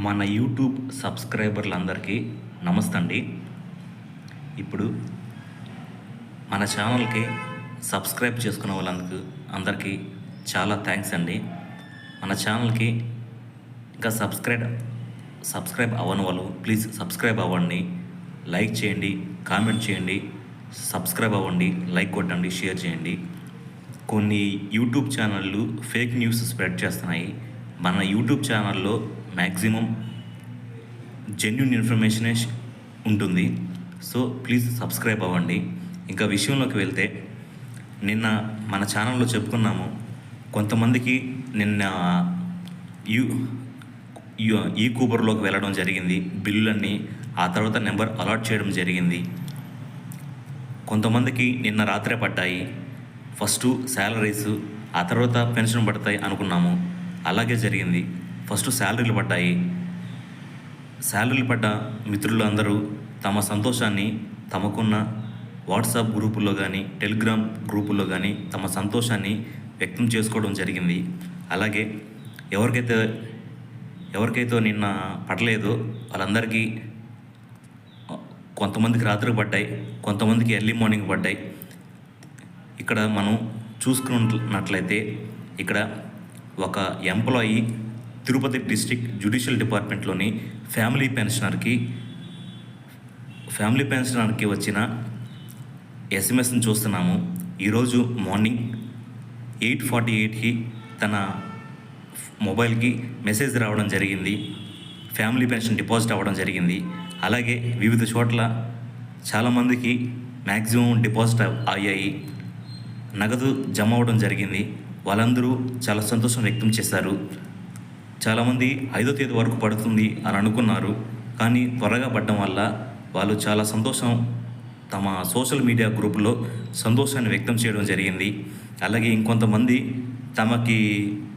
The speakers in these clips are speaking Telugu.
మన యూట్యూబ్ సబ్స్క్రైబర్లందరికీ నమస్తే అండి. ఇప్పుడు మన ఛానల్కి సబ్స్క్రైబ్ చేసుకున్న వాళ్ళందుకు అందరికీ చాలా థ్యాంక్స్ అండి. మన ఛానల్కి ఇంకా సబ్స్క్రైబ్ అవ్వని వాళ్ళు ప్లీజ్ సబ్స్క్రైబ్ అవ్వండి, లైక్ చేయండి, కామెంట్ చేయండి, సబ్స్క్రైబ్ అవ్వండి, లైక్ కొట్టండి, షేర్ చేయండి. కొన్ని యూట్యూబ్ ఛానళ్ళు ఫేక్ న్యూస్ స్ప్రెడ్ చేస్తున్నాయి. మన యూట్యూబ్ ఛానల్లో మ్యాక్సిమం జెన్యూన్ ఇన్ఫర్మేషనే ఉంటుంది. సో ప్లీజ్ సబ్స్క్రైబ్ అవ్వండి. ఇంకా విషయంలోకి వెళ్తే, నిన్న మన ఛానల్లో చెప్పుకున్నాము, కొంతమందికి నిన్న ఈ కూబర్లోకి వెళ్ళడం జరిగింది, బిల్లులన్నీ ఆ తర్వాత నెంబర్ అలాట్ చేయడం జరిగింది. కొంతమందికి నిన్న రాత్రే పడ్డాయి ఫస్ట్ శాలరీస్, ఆ తర్వాత పెన్షన్ పడతాయి అనుకున్నాము, అలాగే జరిగింది. ఫస్ట్ శాలరీలు పడ్డాయి. శాలరీలు పడ్డ మిత్రులు అందరూ తమ సంతోషాన్ని తమకున్న వాట్సాప్ గ్రూపుల్లో కానీ టెలిగ్రామ్ గ్రూపుల్లో కానీ తమ సంతోషాన్ని వ్యక్తం చేసుకోవడం జరిగింది. అలాగే ఎవరికైతే నిన్న పడలేదో వాళ్ళందరికీ కొంతమందికి రాత్రి పడ్డాయి, కొంతమందికి ఎర్లీ మార్నింగ్ పడ్డాయి. ఇక్కడ మనం చూసుకున్నట్లయితే ఇక్కడ ఒక ఎంప్లాయీ తిరుపతి డిస్ట్రిక్ట్ జ్యుడిషియల్ డిపార్ట్మెంట్లోని ఫ్యామిలీ పెన్షనర్కి వచ్చిన ఎస్ఎంఎస్ని చూస్తున్నాము. ఈరోజు మార్నింగ్ 8:48కి తన మొబైల్కి మెసేజ్ రావడం జరిగింది, ఫ్యామిలీ పెన్షన్ డిపాజిట్ అవ్వడం జరిగింది. అలాగే వివిధ చోట్ల చాలామందికి మ్యాక్సిమం డిపాజిట్ అయ్యాయి, నగదు జమ అవ్వడం జరిగింది. వాళ్ళందరూ చాలా సంతోషం వ్యక్తం చేశారు. చాలామంది 5వ తేదీ వరకు పడుతుంది అని అనుకున్నారు, కానీ త్వరగా పడడం వల్ల వాళ్ళు చాలా సంతోషం తమ సోషల్ మీడియా గ్రూపులో సంతోషాన్ని వ్యక్తం చేయడం జరిగింది. అలాగే ఇంకొంతమంది తమకి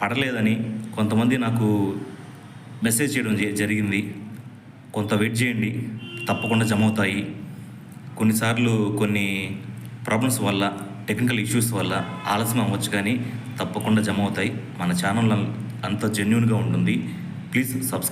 పడలేదని కొంతమంది నాకు మెసేజ్ చేయడం జరిగింది, కొంత వెయిట్ చేయండి, తప్పకుండా జమ అవుతాయి. కొన్నిసార్లు కొన్ని ప్రాబ్లమ్స్ వల్ల, టెక్నికల్ ఇష్యూస్ వల్ల ఆలస్యం అవ్వచ్చు, కానీ తప్పకుండా జమ అవుతాయి. మన ఛానల్ అంత జెన్యూన్గా ఉంటుంది. Please subscribe.